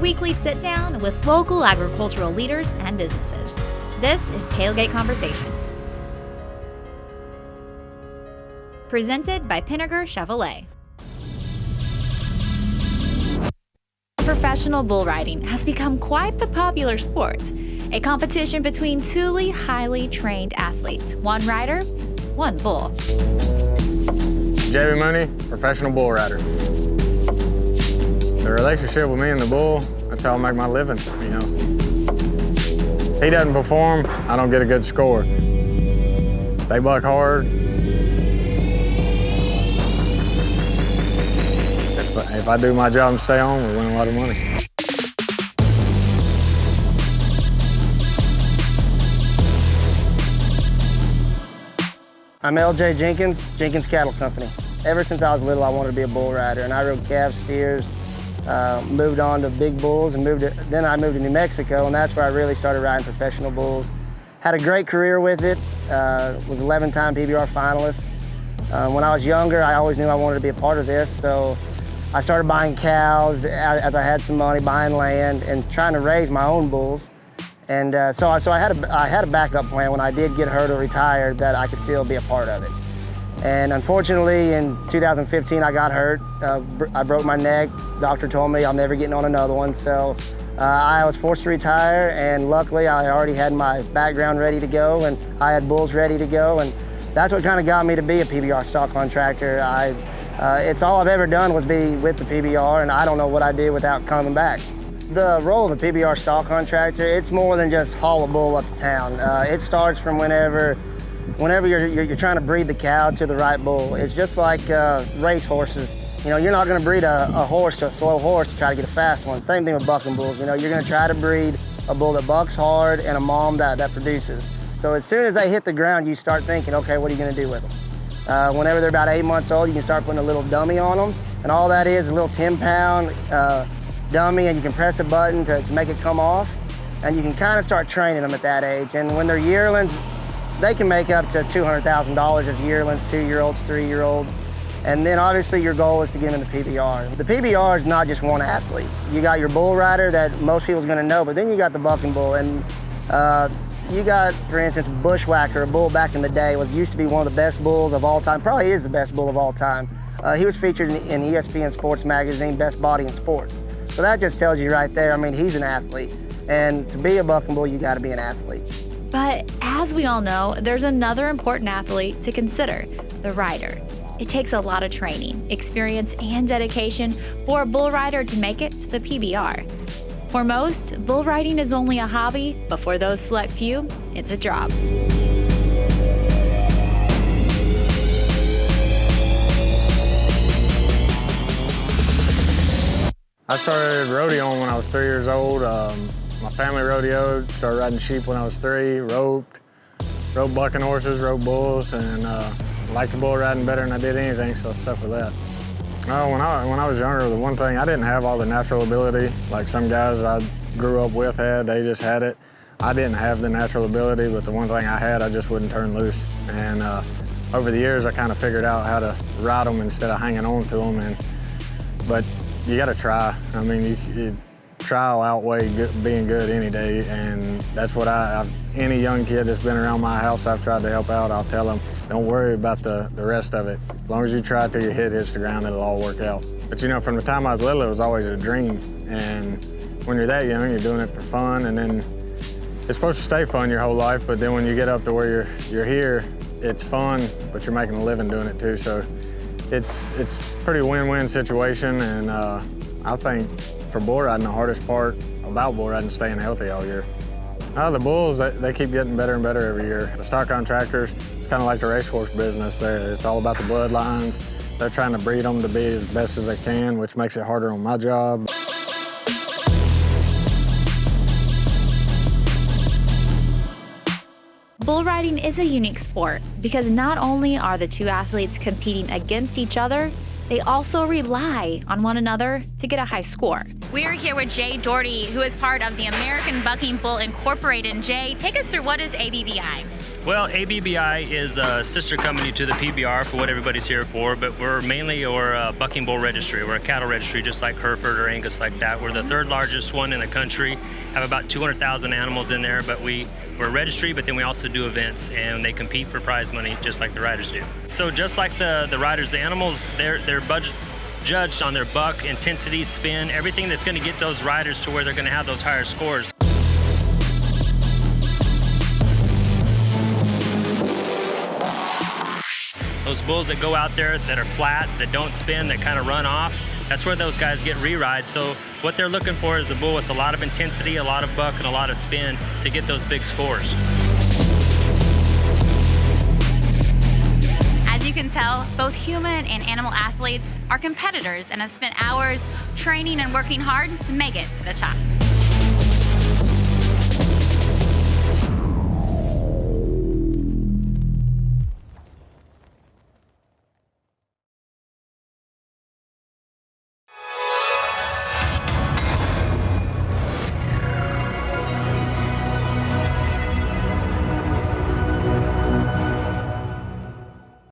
weekly sit-down with local agricultural leaders and businesses. This is Tailgate Conversations. Presented by Pinnaker Chevrolet. Professional bull riding has become quite the popular sport, a competition between two highly trained athletes, one rider, one bull. J.B. Mooney, professional bull rider. The relationship with me and the bull, that's how I make my living, you know. He doesn't perform, I don't get a good score. They buck hard. If I do my job and stay on, we win a lot of money. I'm LJ Jenkins, Jenkins Cattle Company. Ever since I was little, I wanted to be a bull rider, and I rode calves, steers, moved on to big bulls, and then I moved to New Mexico, and that's where I really started riding professional bulls. Had a great career with it, was 11-time PBR finalist. When I was younger, I always knew I wanted to be a part of this, so I started buying cows as I had some money, buying land, and trying to raise my own bulls. And so I had a backup plan when I did get hurt or retired that I could still be a part of it. And unfortunately, in 2015, I got hurt. I broke my neck. Doctor told me I'm never getting on another one. So I was forced to retire, and luckily I already had my background ready to go, and I had bulls ready to go. And that's what kind of got me to be a PBR stock contractor. It's all I've ever done was be with the PBR, and I don't know what I did without coming back. The role of a PBR stock contractor, it's more than just haul a bull up to town. It starts from whenever you're trying to breed the cow to the right bull. It's just like race horses. You know, you're not going to breed a horse to a slow horse to try to get a fast one. Same thing with bucking bulls. You know, you're going to try to breed a bull that bucks hard and a mom that produces. So as soon as they hit the ground, you start thinking, okay, what are you going to do with them? Whenever they're about 8 months old, you can start putting a little dummy on them. And all that is a little 10-pound dummy, and you can press a button to make it come off. And you can kind of start training them at that age. And when they're yearlings, they can make up to $200,000 as yearlings, 2-year-olds, 3-year-olds. And then obviously your goal is to get them into PBR. The PBR is not just one athlete. You got your bull rider that most people's gonna know, but then you got the bucking bull. And you got, for instance, Bushwhacker, a bull back in the day, used to be one of the best bulls of all time, probably is the best bull of all time. He was featured in ESPN Sports Magazine, Best Body in Sports. So that just tells you right there, I mean, he's an athlete. And to be a bucking bull, you gotta be an athlete. But as we all know, there's another important athlete to consider, the rider. It takes a lot of training, experience, and dedication for a bull rider to make it to the PBR. For most, bull riding is only a hobby, but for those select few, it's a job. I started rodeoing when I was 3 years old. My family rodeoed, started riding sheep when I was 3, rode bucking horses, rode bulls, and liked the bull riding better than I did anything, so I stuck with that. When I was younger, the one thing, I didn't have all the natural ability like some guys I grew up with had. They just had it. I didn't have the natural ability, but the one thing I had, I just wouldn't turn loose. And over the years, I kind of figured out how to ride them instead of hanging on to them. But you got to try. I mean, trial outweigh being good any day, and that's what any young kid that's been around my house, I've tried to help out. I'll tell them, don't worry about the rest of it. As long as you try till your head hits the ground, it'll all work out. But you know, from the time I was little, it was always a dream. And when you're that young, you're doing it for fun, and then it's supposed to stay fun your whole life, but then when you get up to where you're here, it's fun, but you're making a living doing it too. So it's pretty win-win situation, and I think for bull riding, the hardest part about bull riding is staying healthy all year. The bulls, they keep getting better and better every year. The stock contractors, it's kind of like the racehorse business there. It's all about the bloodlines. They're trying to breed them to be as best as they can, which makes it harder on my job. Bull riding is a unique sport because not only are the two athletes competing against each other, they also rely on one another to get a high score. We're here with Jay Doherty, who is part of the American Bucking Bull Incorporated. And Jay, take us through what is ABBI? Well, ABBI is a sister company to the PBR for what everybody's here for, but we're mainly a bucking bull registry. We're a cattle registry just like Hereford or Angus like that. We're the third largest one in the country, have about 200,000 animals in there, but we're a registry, but then we also do events, and they compete for prize money just like the riders do. So just like the riders, the animals, they're judged on their buck, intensity, spin, everything that's going to get those riders to where they're going to have those higher scores. Those bulls that go out there that are flat, that don't spin, that kind of run off, that's where those guys get re-rides. So what they're looking for is a bull with a lot of intensity, a lot of buck, and a lot of spin to get those big scores. As you can tell, both human and animal athletes are competitors and have spent hours training and working hard to make it to the top.